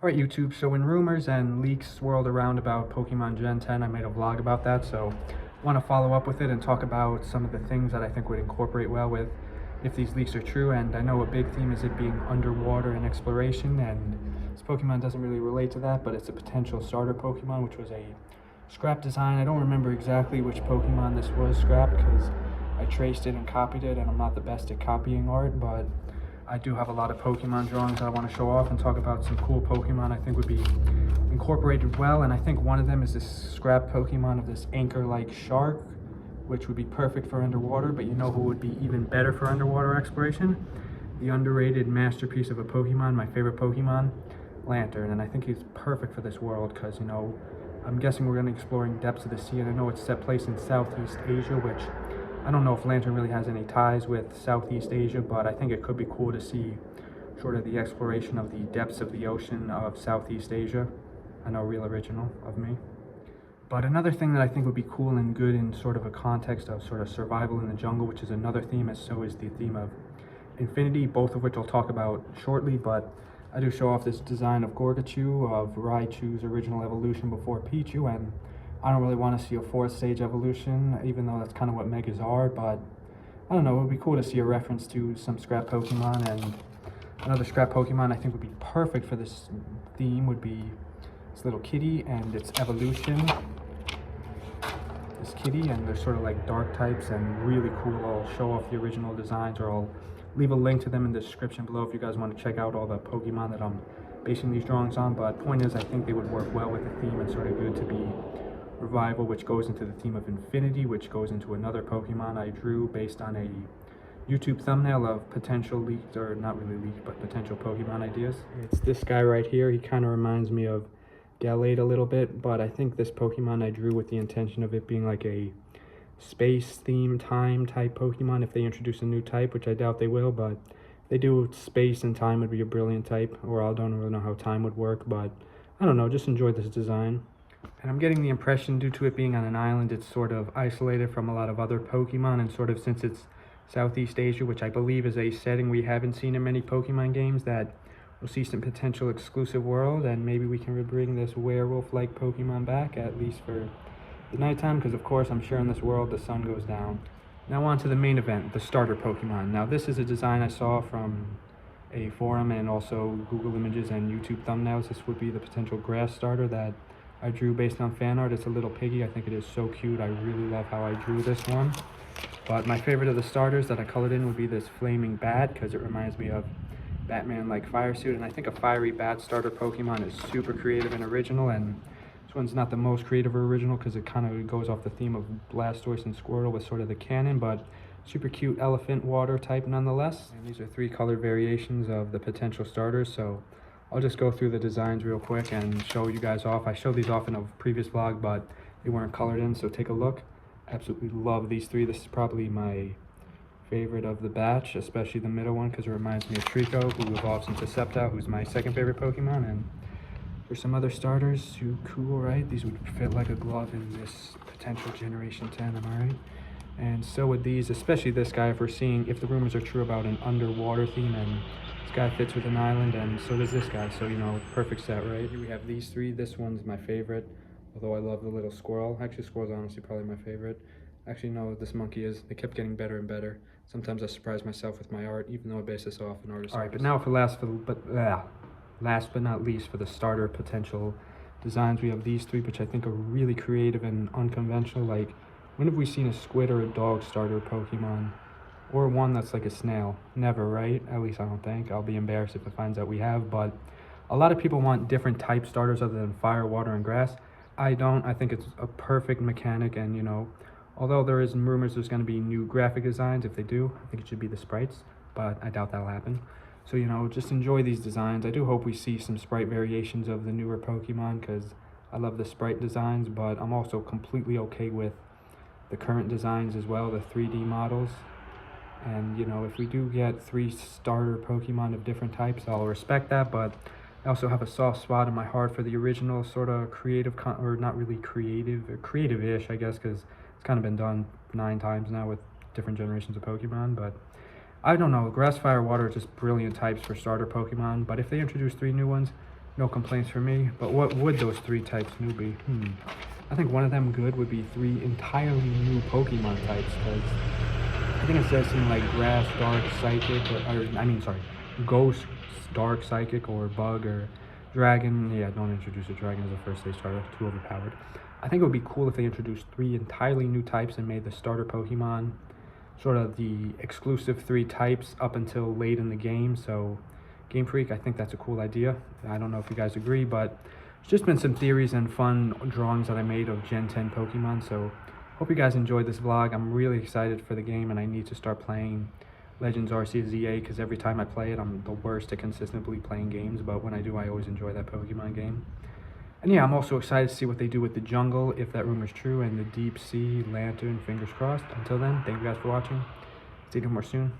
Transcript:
Alright YouTube, so when rumors and leaks swirled around about Pokemon Gen 10, I made a vlog about that, so I want to follow up with it and talk about some of the things that I think would incorporate well with if these leaks are true. And I know a big theme is it being underwater and exploration, and this Pokemon doesn't really relate to that, but it's a potential starter Pokemon, which was a scrap design. I don't remember exactly which Pokemon this was scrap because I traced it and copied it, and I'm not the best at copying art, but I do have a lot of Pokemon drawings that I want to show off and talk about some cool Pokemon I think would be incorporated well. And I think one of them is this scrap Pokemon of this anchor-like shark, which would be perfect for underwater, but you know who would be even better for underwater exploration? The underrated masterpiece of a Pokemon, my favorite Pokemon, Lantern. And I think he's perfect for this world because, you know, I'm guessing we're going to be exploring depths of the sea, and I know it's set place in Southeast Asia, which I don't know if Lantern really has any ties with Southeast Asia, but I think it could be cool to see sort of the exploration of the depths of the ocean of Southeast Asia. I know, real original of me. But another thing that I think would be cool and good in sort of a context of sort of survival in the jungle, which is another theme, as so is the theme of infinity, both of which I'll talk about shortly. But I do show off this design of Gorgachu, of Raichu's original evolution before Pichu, and I don't really want to see a fourth stage evolution, even though that's kind of what Megas are, but I don't know, it would be cool to see a reference to some scrap Pokemon. And another scrap Pokemon I think would be perfect for this theme would be this little kitty and its evolution. This kitty, and they're sort of like dark types and really cool. I'll show off the original designs, or I'll leave a link to them in the description below if you guys want to check out all the Pokemon that I'm basing these drawings on. But point is, I think they would work well with the theme and sort of good to be Revival, which goes into the theme of infinity, which goes into another Pokemon I drew based on a YouTube thumbnail of potential leaked, or not really leaked, but potential Pokemon ideas. It's this guy right here. He kind of reminds me of Gallade a little bit, but I think this Pokemon I drew with the intention of it being like a space theme time type Pokemon if they introduce a new type, which I doubt they will, but if they do, space and time would be a brilliant type, or I don't really know how time would work, but I don't know, just enjoy this design. And I'm getting the impression, due to it being on an island, it's sort of isolated from a lot of other Pokemon, and sort of since it's Southeast Asia, which I believe is a setting we haven't seen in many Pokemon games, that we'll see some potential exclusive world, and maybe we can bring this werewolf-like Pokemon back, at least for the nighttime, because of course I'm sure in this world the sun goes down. Now on to the main event, the starter Pokemon. Now this is a design I saw from a forum and also Google Images and YouTube thumbnails. This would be the potential grass starter that I drew based on fan art. It's a little piggy. I think it is so cute. I really love how I drew this one. But my favorite of the starters that I colored in would be this flaming bat, because it reminds me of Batman-like fire suit. And I think a fiery bat starter Pokemon is super creative and original. And this one's not the most creative or original because it kind of goes off the theme of Blastoise and Squirtle with sort of the cannon, but super cute elephant water type nonetheless. And these are 3 colored variations of the potential starters, so I'll just go through the designs real quick and show you guys off. I showed these off in a previous vlog, but they weren't colored in, so take a look. Absolutely love these 3. This is probably my favorite of the batch, especially the middle one, because it reminds me of Trico, who evolves into Sceptile, who's my second favorite Pokemon. And for some other starters, too cool, right? These would fit like a glove in this potential Generation 10, am I right? And so would these, especially this guy, if the rumors are true about an underwater theme, and this guy fits with an island, and so does this guy, so, you know, perfect set, right? Here we have these 3. This one's my favorite, although I love the little squirrel. Actually, squirrel's honestly probably my favorite. Actually, no, this monkey is. They kept getting better and better. Sometimes I surprise myself with my art, even though I base this off an artist. All right, but now for last but not least, for the starter potential designs, we have these 3, which I think are really creative and unconventional. Like, when have we seen a squid or a dog starter Pokemon? Or one that's like a snail? Never, right? At least I don't think. I'll be embarrassed if it finds out we have, but a lot of people want different type starters other than fire, water, and grass. I don't. I think it's a perfect mechanic, and, you know, although there is rumors there's going to be new graphic designs, if they do, I think it should be the sprites, but I doubt that'll happen. So, you know, just enjoy these designs. I do hope we see some sprite variations of the newer Pokemon, because I love the sprite designs, but I'm also completely okay with the current designs as well, the 3D models. And, you know, if we do get 3 starter Pokemon of different types, I'll respect that, but I also have a soft spot in my heart for the original sort of creative, or not really creative, or creative-ish, I guess, because it's kind of been done 9 times now with different generations of Pokemon. But I don't know, grass, fire, water are just brilliant types for starter Pokemon, but if they introduce 3 new ones, No complaints for me. But what would those 3 types new be? I think one of them good would be 3 entirely new Pokemon types, because I think it says something like Grass, Dark, Psychic, sorry, Ghost, Dark, Psychic, or Bug, or Dragon. Yeah, don't introduce a Dragon as a first stage starter, too overpowered. I think it would be cool if they introduced 3 entirely new types and made the starter Pokemon sort of the exclusive 3 types up until late in the game. So Game Freak, I think that's a cool idea. I don't know if you guys agree, but it's just been some theories and fun drawings that I made of Gen 10 Pokemon. So hope you guys enjoyed this vlog. I'm really excited for the game, and I need to start playing Legends Arceus ZA, because every time I play it, I'm the worst at consistently playing games, but when I do, I always enjoy that Pokemon game. And yeah, I'm also excited to see what they do with the jungle, if that rumor's true, and the deep sea lantern, fingers crossed. Until then, thank you guys for watching. See you more soon.